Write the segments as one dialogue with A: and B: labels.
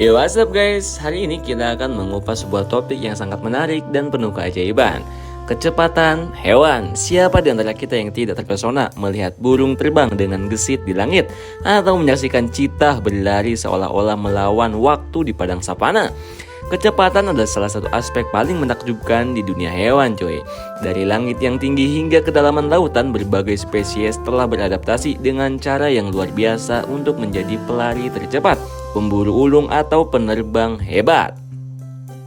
A: Yo, what's up guys? Hari ini kita akan mengupas sebuah topik yang sangat menarik dan penuh keajaiban. Kecepatan hewan. Siapa di antara kita yang tidak terpesona melihat burung terbang dengan gesit di langit atau menyaksikan citah berlari seolah-olah melawan waktu di padang savana? Kecepatan adalah salah satu aspek paling menakjubkan di dunia hewan, coy. Dari langit yang tinggi hingga kedalaman lautan, berbagai spesies telah beradaptasi dengan cara yang luar biasa untuk menjadi pelari tercepat, pemburu ulung atau penerbang hebat.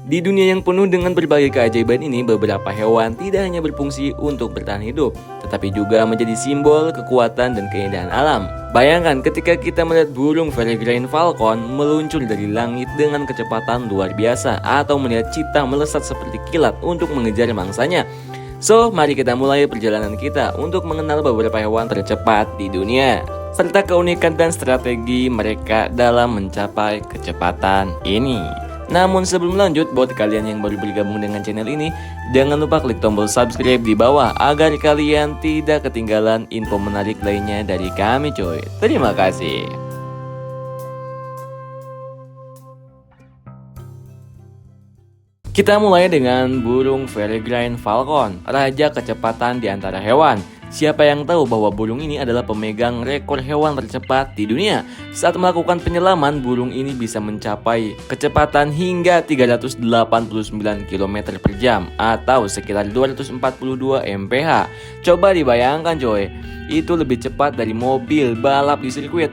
A: Di dunia yang penuh dengan berbagai keajaiban ini, beberapa hewan tidak hanya berfungsi untuk bertahan hidup, tetapi juga menjadi simbol kekuatan dan keindahan alam. Bayangkan ketika kita melihat burung peregrine falcon meluncur dari langit dengan kecepatan luar biasa, atau melihat citah melesat seperti kilat untuk mengejar mangsanya. So, mari kita mulai perjalanan kita untuk mengenal beberapa hewan tercepat di dunia, serta keunikan dan strategi mereka dalam mencapai kecepatan ini. Namun sebelum lanjut, buat kalian yang baru bergabung dengan channel ini, jangan lupa klik tombol subscribe di bawah agar kalian tidak ketinggalan info menarik lainnya dari kami, coy. Terima kasih. Kita mulai dengan burung peregrine falcon, raja kecepatan di antara hewan. Siapa yang tahu bahwa burung ini adalah pemegang rekor hewan tercepat di dunia? Saat melakukan penyelaman, burung ini bisa mencapai kecepatan hingga 389 km per jam atau sekitar 242 mph. Coba dibayangkan coy, itu lebih cepat dari mobil balap di sirkuit.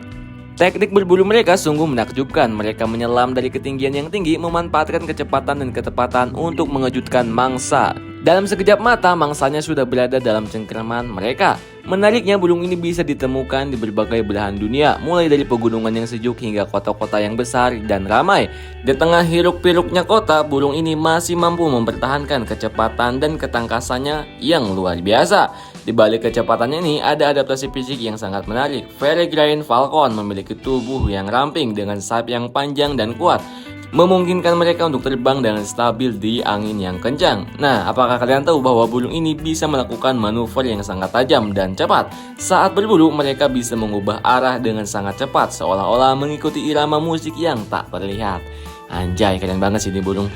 A: Teknik berburu mereka sungguh menakjubkan. Mereka menyelam dari ketinggian yang tinggi, memanfaatkan kecepatan dan ketepatan untuk mengejutkan mangsa. Dalam sekejap mata, mangsanya sudah berada dalam cengkraman mereka. Menariknya, burung ini bisa ditemukan di berbagai belahan dunia, mulai dari pegunungan yang sejuk hingga kota-kota yang besar dan ramai. Di tengah hiruk-pikuknya kota, burung ini masih mampu mempertahankan kecepatan dan ketangkasannya yang luar biasa. Di balik kecepatannya ini, ada adaptasi fisik yang sangat menarik. Peregrine falcon memiliki tubuh yang ramping dengan sayap yang panjang dan kuat, memungkinkan mereka untuk terbang dengan stabil di angin yang kencang. Nah, apakah kalian tahu bahwa burung ini bisa melakukan manuver yang sangat tajam dan cepat? Saat berburu, mereka bisa mengubah arah dengan sangat cepat, seolah-olah mengikuti irama musik yang tak terlihat. Anjay, keren banget sih ini burung.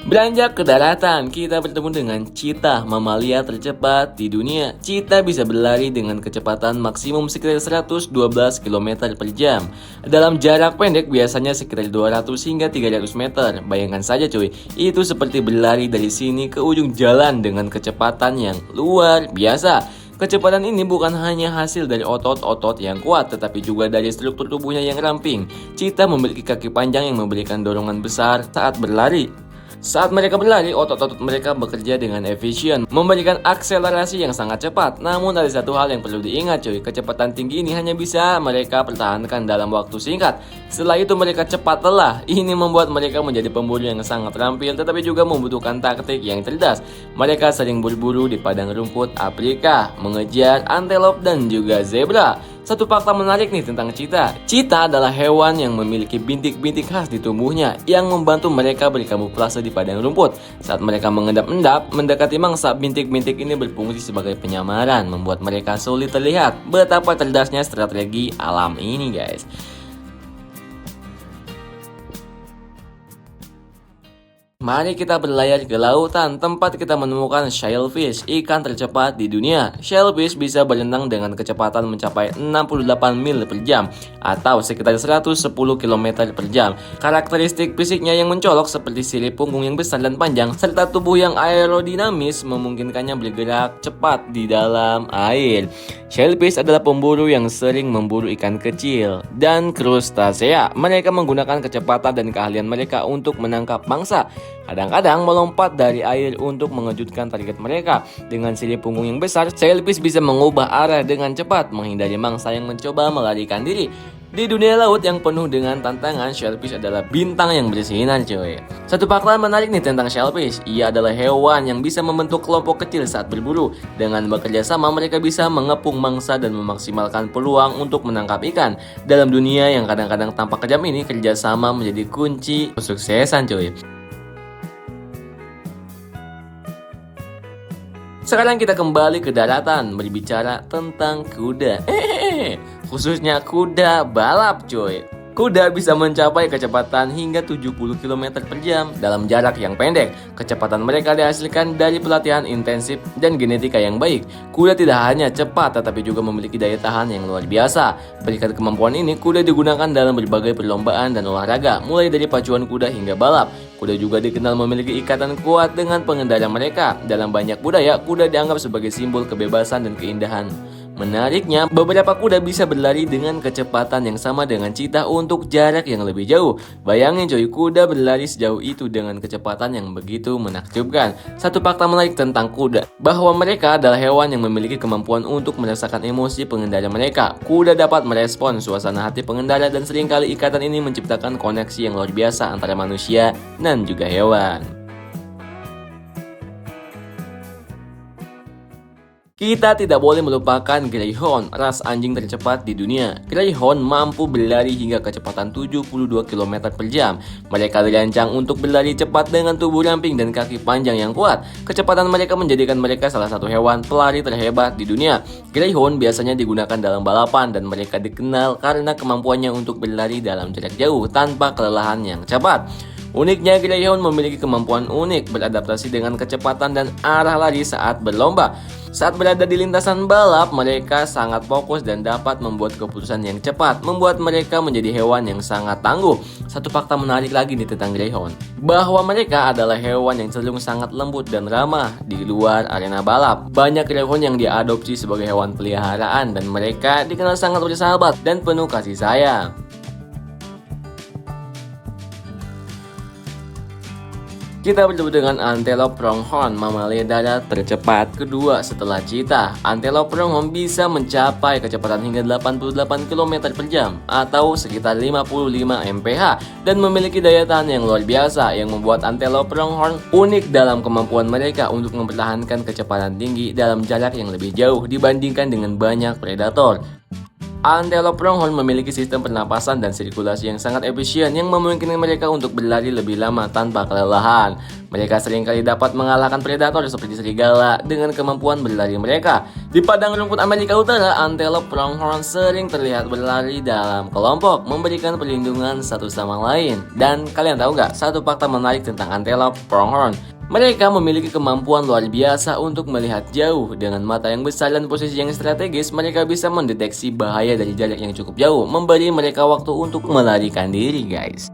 A: Beranjak ke daratan, kita bertemu dengan citah, mamalia tercepat di dunia. Citah bisa berlari dengan kecepatan maksimum sekitar 112 km per jam. Dalam jarak pendek biasanya sekitar 200 hingga 300 meter. Bayangkan saja cuy, itu seperti berlari dari sini ke ujung jalan dengan kecepatan yang luar biasa. Kecepatan ini bukan hanya hasil dari otot-otot yang kuat, tetapi juga dari struktur tubuhnya yang ramping. Citah memiliki kaki panjang yang memberikan dorongan besar saat berlari. Saat mereka berlari, otot-otot mereka bekerja dengan efisien, memberikan akselerasi yang sangat cepat. Namun ada satu hal yang perlu diingat cuy, kecepatan tinggi ini hanya bisa mereka pertahankan dalam waktu singkat. Setelah itu mereka cepat lelah. Ini membuat mereka menjadi pemburu yang sangat terampil, tetapi juga membutuhkan taktik yang cerdas. Mereka sering berburu di padang rumput Afrika, mengejar antelop dan juga zebra. Satu fakta menarik nih tentang citah. Citah adalah hewan yang memiliki bintik-bintik khas di tubuhnya yang membantu mereka berkamuflase di padang rumput. Saat mereka mengendap-endap mendekati mangsa, bintik-bintik ini berfungsi sebagai penyamaran, membuat mereka sulit terlihat. Betapa cerdasnya strategi alam ini, guys. Mari kita berlayar ke lautan, tempat kita menemukan shellfish, ikan tercepat di dunia. Shellfish bisa berenang dengan kecepatan mencapai 68 mil per jam atau sekitar 110 km per jam. Karakteristik fisiknya yang mencolok seperti sirip punggung yang besar dan panjang, serta tubuh yang aerodinamis memungkinkannya bergerak cepat di dalam air. Shellfish adalah pemburu yang sering memburu ikan kecil dan krustasea. Mereka menggunakan kecepatan dan keahlian mereka untuk menangkap mangsa. Kadang-kadang melompat dari air untuk mengejutkan target mereka. Dengan sirip punggung yang besar, shellfish bisa mengubah arah dengan cepat, menghindari mangsa yang mencoba melarikan diri. Di dunia laut yang penuh dengan tantangan, shellfish adalah bintang yang bersinar cuy. Satu fakta menarik nih tentang shellfish, ia adalah hewan yang bisa membentuk kelompok kecil saat berburu. Dengan bekerja sama, mereka bisa mengepung mangsa dan memaksimalkan peluang untuk menangkap ikan. Dalam dunia yang kadang-kadang tampak kejam ini, kerjasama menjadi kunci kesuksesan cuy. Sekarang kita kembali ke daratan berbicara tentang kuda. Khususnya kuda balap coy. Kuda bisa mencapai kecepatan hingga 70 km per jam dalam jarak yang pendek. Kecepatan mereka dihasilkan dari pelatihan intensif dan genetika yang baik. Kuda tidak hanya cepat tetapi juga memiliki daya tahan yang luar biasa. Berkat kemampuan ini, kuda digunakan dalam berbagai perlombaan dan olahraga, mulai dari pacuan kuda hingga balap. Kuda juga dikenal memiliki ikatan kuat dengan pengendara mereka. Dalam banyak budaya, kuda dianggap sebagai simbol kebebasan dan keindahan. Menariknya, beberapa kuda bisa berlari dengan kecepatan yang sama dengan cheetah untuk jarak yang lebih jauh. Bayangin coy, kuda berlari sejauh itu dengan kecepatan yang begitu menakjubkan. Satu fakta menarik tentang kuda, bahwa mereka adalah hewan yang memiliki kemampuan untuk merasakan emosi pengendara mereka. Kuda dapat merespon suasana hati pengendara dan seringkali ikatan ini menciptakan koneksi yang luar biasa antara manusia dan juga hewan. Kita tidak boleh melupakan Greyhound, ras anjing tercepat di dunia. Greyhound mampu berlari hingga kecepatan 72 km per jam. Mereka dirancang untuk berlari cepat dengan tubuh ramping dan kaki panjang yang kuat. Kecepatan mereka menjadikan mereka salah satu hewan pelari terhebat di dunia. Greyhound biasanya digunakan dalam balapan dan mereka dikenal karena kemampuannya untuk berlari dalam jarak jauh tanpa kelelahan yang cepat. Uniknya, Greyhound memiliki kemampuan unik beradaptasi dengan kecepatan dan arah lari saat berlomba. Saat berada di lintasan balap, mereka sangat fokus dan dapat membuat keputusan yang cepat, membuat mereka menjadi hewan yang sangat tangguh. Satu fakta menarik lagi nih tentang Greyhound, bahwa mereka adalah hewan yang cenderung sangat lembut dan ramah di luar arena balap. Banyak Greyhound yang diadopsi sebagai hewan peliharaan dan mereka dikenal sangat bersahabat dan penuh kasih sayang. Kita bertemu dengan antelope pronghorn, mamalia darat tercepat kedua setelah cheetah. Antelope pronghorn bisa mencapai kecepatan hingga 88 km per jam atau sekitar 55 mph dan memiliki daya tahan yang luar biasa yang membuat antelope pronghorn unik dalam kemampuan mereka untuk mempertahankan kecepatan tinggi dalam jarak yang lebih jauh dibandingkan dengan banyak predator. Antelope pronghorn memiliki sistem pernapasan dan sirkulasi yang sangat efisien yang memungkinkan mereka untuk berlari lebih lama tanpa kelelahan. Mereka seringkali dapat mengalahkan predator seperti serigala dengan kemampuan berlari mereka. Di padang rumput Amerika Utara, antelope pronghorn sering terlihat berlari dalam kelompok, memberikan perlindungan satu sama lain. Dan kalian tahu nggak satu fakta menarik tentang antelope pronghorn? Mereka memiliki kemampuan luar biasa untuk melihat jauh. Dengan mata yang besar dan posisi yang strategis, mereka bisa mendeteksi bahaya dari jarak yang cukup jauh, memberi mereka waktu untuk melarikan diri, guys.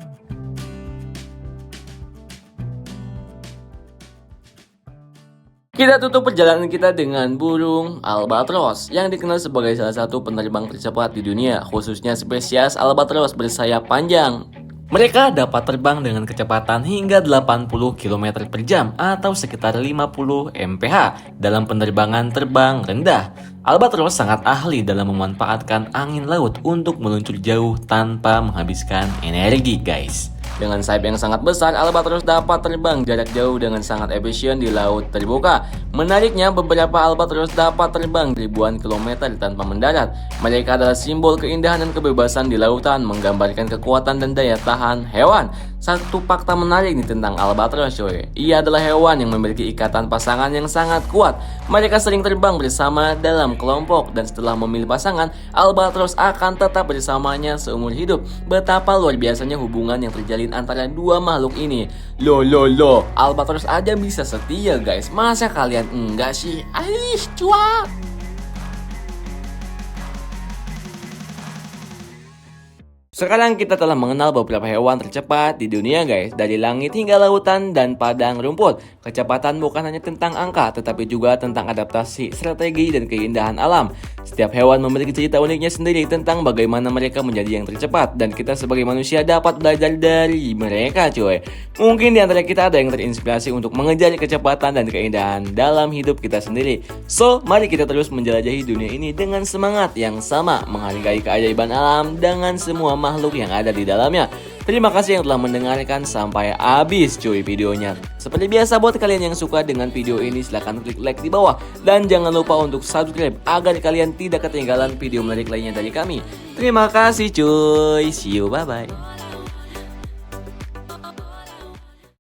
A: Kita tutup perjalanan kita dengan burung albatros yang dikenal sebagai salah satu penerbang tercepat di dunia, khususnya spesies albatros bersayap panjang. Mereka dapat terbang dengan kecepatan hingga 80 km per jam atau sekitar 50 mph dalam penerbangan terbang rendah. Albatros sangat ahli dalam memanfaatkan angin laut untuk meluncur jauh tanpa menghabiskan energi, guys. Dengan sayap yang sangat besar, albatros dapat terbang jarak jauh dengan sangat efisien di laut terbuka. Menariknya, beberapa albatros dapat terbang ribuan kilometer tanpa mendarat. Mereka adalah simbol keindahan dan kebebasan di lautan, menggambarkan kekuatan dan daya tahan hewan. Satu fakta menarik nih tentang albatros, coy. Ia adalah hewan yang memiliki ikatan pasangan yang sangat kuat. Mereka sering terbang bersama dalam kelompok dan setelah memilih pasangan, albatros akan tetap bersamanya seumur hidup. Betapa luar biasanya hubungan yang terjalin antara dua makhluk ini. Loh, albatros aja bisa setia, guys. Masa kalian enggak sih? Cuak. Sekarang kita telah mengenal beberapa hewan tercepat di dunia, guys. Dari langit hingga lautan dan padang rumput. Kecepatan bukan hanya tentang angka, tetapi juga tentang adaptasi, strategi, dan keindahan alam. Setiap hewan memiliki cerita uniknya sendiri tentang bagaimana mereka menjadi yang tercepat. Dan kita sebagai manusia dapat belajar dari mereka, cuy. Mungkin di antara kita ada yang terinspirasi untuk mengejar kecepatan dan keindahan dalam hidup kita sendiri. So, mari kita terus menjelajahi dunia ini dengan semangat yang sama, menghargai keajaiban alam dengan semua makhluk yang ada di dalamnya. Terima kasih yang telah mendengarkan sampai habis cuy videonya. Seperti biasa, buat kalian yang suka dengan video ini silahkan klik like di bawah. Dan jangan lupa untuk subscribe agar kalian tidak ketinggalan video menarik lainnya dari kami. Terima kasih cuy. See you, bye-bye.